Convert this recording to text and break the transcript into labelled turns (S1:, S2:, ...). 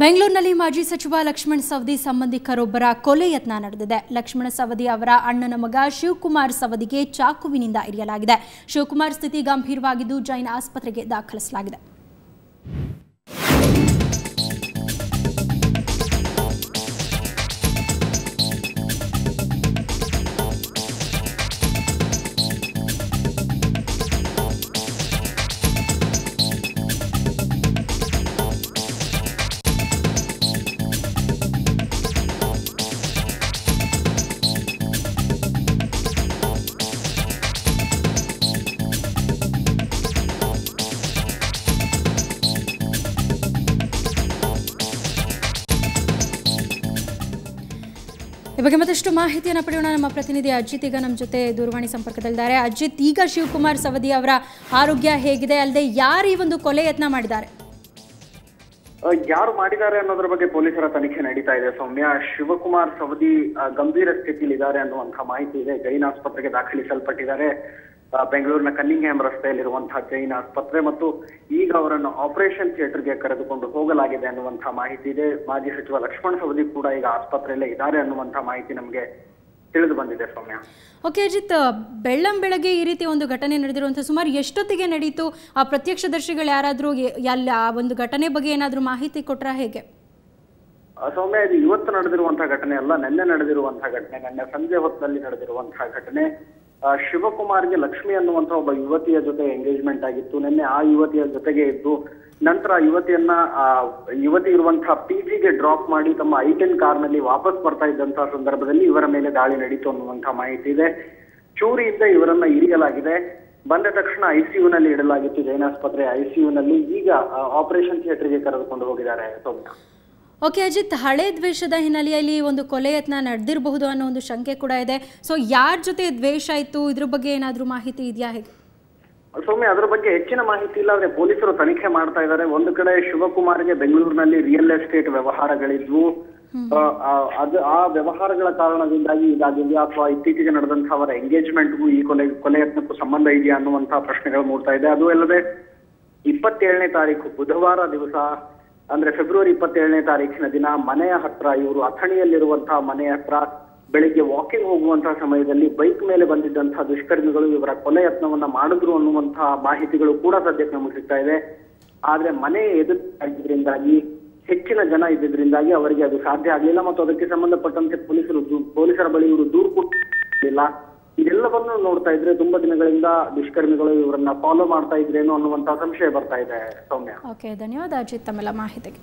S1: ಬೆಂಗಳೂರಿನಲ್ಲಿ ಮಾಜಿ ಸಚಿವ ಲಕ್ಷ್ಮಣ ಸವದಿ ಸಂಬಂಧಿಕರೊಬ್ಬರ ಕೊಲೆ ಯತ್ನ ನಡೆದಿದೆ. ಲಕ್ಷ್ಮಣ ಸವದಿ ಅವರ ಅಣ್ಣನ ಮಗ ಶಿವಕುಮಾರ್ ಸವದಿಗೆ ಚಾಕುವಿನಿಂದ ಇರಿಯಲಾಗಿದೆ. ಶಿವಕುಮಾರ್ ಸ್ಥಿತಿ ಗಂಭೀರವಾಗಿದ್ದು ಜೈನ್ ಆಸ್ಪತ್ರೆಗೆ ದಾಖಲಿಸಲಾಗಿದೆ. ಈ ಬಗ್ಗೆ ಮತ್ತಷ್ಟು ಮಾಹಿತಿಯನ್ನು ಪಡೆಯೋಣ. ನಮ್ಮ ಪ್ರತಿನಿಧಿ ಅಜಿತ್ ಈಗ ನಮ್ಮ ಜೊತೆ ದೂರವಾಣಿ ಸಂಪರ್ಕದಲ್ಲಿದ್ದಾರೆ. ಅಜಿತ್, ಈಗ ಶಿವಕುಮಾರ್ ಸವದಿ ಅವರ ಆರೋಗ್ಯ ಹೇಗಿದೆ? ಅಲ್ಲದೆ ಯಾರು ಈ ಒಂದು ಕೊಲೆ ಯತ್ನ ಮಾಡಿದ್ದಾರೆ?
S2: ಯಾರು ಮಾಡಿದ್ದಾರೆ ಅನ್ನೋದ್ರ ಬಗ್ಗೆ ಪೊಲೀಸರ ತನಿಖೆ ನಡೀತಾ ಇದೆ. ಸೌಮ್ಯ, ಶಿವಕುಮಾರ್ ಸವದಿ ಗಂಭೀರ ಸ್ಥಿತಿಯಲ್ಲಿದ್ದಾರೆ ಅನ್ನುವಂತಹ ಮಾಹಿತಿ ಇದೆ. ಜೈನ್ ಆಸ್ಪತ್ರೆಗೆ ದಾಖಲಿಸಲ್ಪಟ್ಟಿದ್ದಾರೆ. ಬೆಂಗಳೂರಿನ ಕನ್ನಿಂಗ್ಹ್ಯಾಮ್ ರಸ್ತೆಯಲ್ಲಿರುವಂತಹ ಜೈನ್ ಆಸ್ಪತ್ರೆ ಮತ್ತು ಈಗ ಅವರನ್ನು ಆಪರೇಷನ್ ಥಿಯೇಟರ್ಗೆ ಕರೆದುಕೊಂಡು ಹೋಗಲಾಗಿದೆ ಅನ್ನುವಂತಹ ಮಾಹಿತಿ ಇದೆ. ಮಾಜಿ ಸಚಿವ ಲಕ್ಷ್ಮಣ ಸವದಿ ಕೂಡ ಈಗ ಆಸ್ಪತ್ರೆಯಲ್ಲೇ ಇದ್ದಾರೆ ಅನ್ನುವಂತಹ ಮಾಹಿತಿ ನಮಗೆ ತಿಳಿದು ಬಂದಿದೆ. ಸೌಮ್ಯ,
S1: ಓಕೆ ಅಜಿತ್, ಬೆಳ್ಳಂಬೆಳಗ್ಗೆ ಈ ರೀತಿ ಒಂದು ಘಟನೆ ನಡೆದಿರುವಂತಹ ಸುಮಾರು ಎಷ್ಟೊತ್ತಿಗೆ ನಡೀತು? ಆ ಪ್ರತ್ಯಕ್ಷದರ್ಶಿಗಳು ಯಾರಾದರೂ ಆ ಒಂದು ಘಟನೆ ಬಗ್ಗೆ ಏನಾದರೂ ಮಾಹಿತಿ ಕೊಟ್ರಾ ಹೇಗೆ?
S2: ಸೌಮ್ಯ, ಇದು ಇವತ್ತು ನಡೆದಿರುವಂತಹ ಘಟನೆ ಅಲ್ಲ, ನಿನ್ನೆ ನಡೆದಿರುವಂತಹ ಘಟನೆ. ನಿನ್ನೆ ಸಂಜೆ ಹೊತ್ತಿನಲ್ಲಿ ನಡೆದಿರುವಂತಹ ಘಟನೆ. ಶಿವಕುಮಾರ್ಗೆ ಲಕ್ಷ್ಮಿ ಅನ್ನುವಂತಹ ಒಬ್ಬ ಯುವತಿಯ ಜೊತೆ ಎಂಗೇಜ್ಮೆಂಟ್ ಆಗಿತ್ತು. ನಿನ್ನೆ ಆ ಯುವತಿಯ ಜೊತೆಗೆ ಇದ್ದು ನಂತರ ಯುವತಿ ಇರುವಂತಹ ಪಿಜಿಗೆ ಡ್ರಾಪ್ ಮಾಡಿ ತಮ್ಮ I-10 ಕಾರ್ನಲ್ಲಿ ವಾಪಸ್ ಬರ್ತಾ ಇದ್ದಂತಹ ಸಂದರ್ಭದಲ್ಲಿ ಇವರ ಮೇಲೆ ದಾಳಿ ನಡೀತು ಅನ್ನುವಂತಹ ಮಾಹಿತಿ ಇದೆ. ಚೂರಿಯಿಂದ ಇವರನ್ನ ಇರಿಯಲಾಗಿದೆ. ಬಂದ ತಕ್ಷಣ ICU-ನಲ್ಲಿ ಇಡಲಾಗಿತ್ತು, ಜೈನ್ ಆಸ್ಪತ್ರೆ ICU-ನಲ್ಲಿ. ಈಗ ಆಪರೇಷನ್ ಥಿಯೇಟರ್ಗೆ ಕರೆದುಕೊಂಡು ಹೋಗಿದ್ದಾರೆ. ಸೌಮ್ಯ,
S1: ಓಕೆ ಅಜಿತ್, ಹಳೆ ದ್ವೇಷದ ಹಿನ್ನೆಲೆಯಲ್ಲಿ ಒಂದು ಕೊಲೆ ಯತ್ನ ನಡೆದಿರಬಹುದು ಅನ್ನೋ ಒಂದು ಶಂಕೆ ಕೂಡ ಇದೆ. ಸೊ ಯಾರ ಜೊತೆ ದ್ವೇಷ ಇತ್ತು, ಇದ್ರ ಬಗ್ಗೆ ಏನಾದರೂ ಮಾಹಿತಿ ಇದೆಯಾ ಹೇಗೆ?
S2: ಸೌಮ್ಯ, ಅದರ ಬಗ್ಗೆ ಹೆಚ್ಚಿನ ಮಾಹಿತಿ ಇಲ್ಲ. ಆದ್ರೆ ಪೊಲೀಸರು ತನಿಖೆ ಮಾಡ್ತಾ ಇದ್ದಾರೆ. ಒಂದು ಕಡೆ ಶಿವಕುಮಾರ್ಗೆ ಬೆಂಗಳೂರಿನಲ್ಲಿ ರಿಯಲ್ ಎಸ್ಟೇಟ್ ವ್ಯವಹಾರಗಳಿದ್ವು. ಆ ವ್ಯವಹಾರಗಳ ಕಾರಣದಿಂದಾಗಿ ಇದಾಗಿದೆಯಾ ಅಥವಾ ಇತ್ತೀಚೆಗೆ ನಡೆದಂತಹ ಅವರ ಎಂಗೇಜ್ಮೆಂಟ್ಗೂ ಈ ಕೊಲೆ ಯತ್ನಕ್ಕೂ ಸಂಬಂಧ ಇದೆಯಾ ಅನ್ನುವಂತಹ ಪ್ರಶ್ನೆಗಳು ಮೂಡ್ತಾ ಇದೆ. ಅದು ಅಲ್ಲದೆ 27ನೇ ತಾರೀಕು ಬುಧವಾರ ದಿವಸ, ಅಂದ್ರೆ ಫೆಬ್ರವರಿ 27ನೇ ತಾರೀಕಿನ ದಿನ ಮನೆಯ ಹತ್ರ, ಇವರು ಅಥಣಿಯಲ್ಲಿರುವಂತಹ ಮನೆಯ ಹತ್ರ ಬೆಳಿಗ್ಗೆ ವಾಕಿಂಗ್ ಹೋಗುವಂತಹ ಸಮಯದಲ್ಲಿ ಬೈಕ್ ಮೇಲೆ ಬಂದಿದ್ದಂತಹ ದುಷ್ಕರ್ಮಿಗಳು ಇವರ ಕೊಲೆ ಯತ್ನವನ್ನ ಮಾಡಿದ್ರು ಅನ್ನುವಂತಹ ಮಾಹಿತಿಗಳು ಕೂಡ ಸದ್ಯಕ್ಕೆ ನಮಗೆ ಸಿಗ್ತಾ ಇದೆ. ಆದ್ರೆ ಮನೆ ಎದುರಾಗಿದ್ರಿಂದಾಗಿ, ಹೆಚ್ಚಿನ ಜನ ಇದ್ದಿದ್ರಿಂದಾಗಿ ಅವರಿಗೆ ಅದು ಸಾಧ್ಯ ಆಗಲಿಲ್ಲ ಮತ್ತು ಅದಕ್ಕೆ ಸಂಬಂಧಪಟ್ಟಂತೆ ಪೊಲೀಸರ ಬಳಿ ಇವರು ದೂರು ಕೊಟ್ಟಿಲ್ಲ. ಇದೆಲ್ಲವನ್ನು ನೋಡ್ತಾ ಇದ್ರೆ ತುಂಬಾ ದಿನಗಳಿಂದ ದುಷ್ಕರ್ಮಿಗಳು ಇವರನ್ನ ಫಾಲೋ ಮಾಡ್ತಾ ಇದ್ರೇನೋ ಅನ್ನುವಂತಹ ಸಂಶಯ ಬರ್ತಾ ಇದೆ. ಸೌಮ್ಯ,
S1: ಓಕೆ, ಧನ್ಯವಾದ ಅಜಿತ್ ತಮ್ಮೆಲ್ಲ ಮಾಹಿತಿಗೆ.